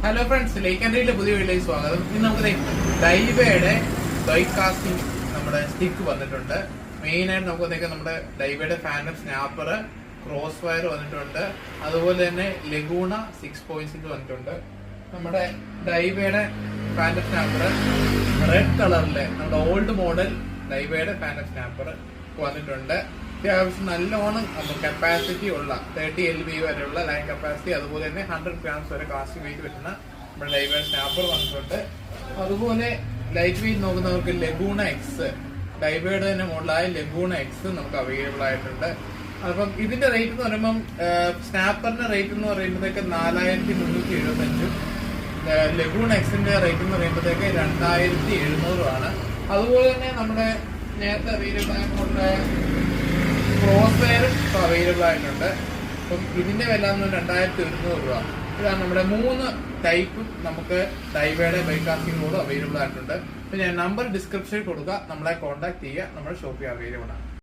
Hello friends, ലേക്ക് ആൻഡ്രിയിലെ പുതിയ വീഡിയോയിലേക്ക് സ്വാഗതം. ഇന്ന് നമുക്ക് ഡൈവയുടെ ബൈക്ക് കാസ്റ്റിംഗ് നമ്മുടെ സ്റ്റിക്ക് വന്നിട്ടുണ്ട്. മെയിൻ ആയിട്ട് നമുക്ക് നമ്മുടെ ഡൈവയുടെ ഫാൻഡം സ്നാപ്പർ, ക്രോസ് വയർ വന്നിട്ടുണ്ട്. അതുപോലെ തന്നെ ലഗൂണ 6.6 വന്നിട്ടുണ്ട്. നമ്മുടെ ഡൈവയുടെ ഫാൻഡം സ്നാപ്പർ റെഡ് കളറിലെ നമ്മുടെ ഓൾഡ് മോഡൽ ഡൈവയുടെ ഫാൻഡം സ്നാപ്പർ വന്നിട്ടുണ്ട്. അത്യാവശ്യം നല്ലോണം കപ്പാസിറ്റി ഉള്ള 30 LB വരെയുള്ള ലൈൻ കപ്പാസിറ്റി, അതുപോലെ തന്നെ 100 grams വരെ കാസ്റ്റിംഗ് വെയിറ്റ് പറ്റുന്ന നമ്മുടെ ഡൈവയുടെ സ്നാപ്പർ വന്നിട്ടുണ്ട്. അതുപോലെ ലൈറ്റ് വെയിറ്റ് നോക്കുന്നവർക്ക് ലഗൂണ എക്സ്, ഡൈവയുടെ തന്നെ മോഡലായ ലഗൂണ എക്സ് നമുക്ക് അവൈലബിൾ ആയിട്ടുണ്ട്. അപ്പം ഇതിന്റെ റേറ്റ് എന്ന് പറയുമ്പം സ്നാപ്പറിന്റെ റേറ്റ് എന്ന് പറയുമ്പോഴത്തേക്ക് 4375, ലഗൂൺ എക്സിന്റെ റേറ്റ് എന്ന് പറയുമ്പോഴത്തേക്ക് 2700 ആണ്. അതുപോലെ തന്നെ നമ്മുടെ നേരത്തെ അവൈലബിൾ ആയ മോഡലായ ക്രോസ് വയർ ഇപ്പോൾ അവൈലബിൾ ആയിട്ടുണ്ട്. അപ്പം ഇതിന്റെ വില 2100 രൂപ. ഇതാണ് നമ്മുടെ 3 ടൈപ്പും നമുക്ക് ഡൈവയുടെ ബൈക്ക് കാസ്റ്റിംഗ് മോഡ് അവൈലബിൾ ആയിട്ടുണ്ട്. പിന്നെ നമ്പർ ഡിസ്ക്രിപ്ഷനിൽ കൊടുക്കുക, നമ്മളെ കോൺടാക്ട് ചെയ്യുക. നമ്മുടെ ഷോപ്പിൽ അവൈലബിൾ ആണ്.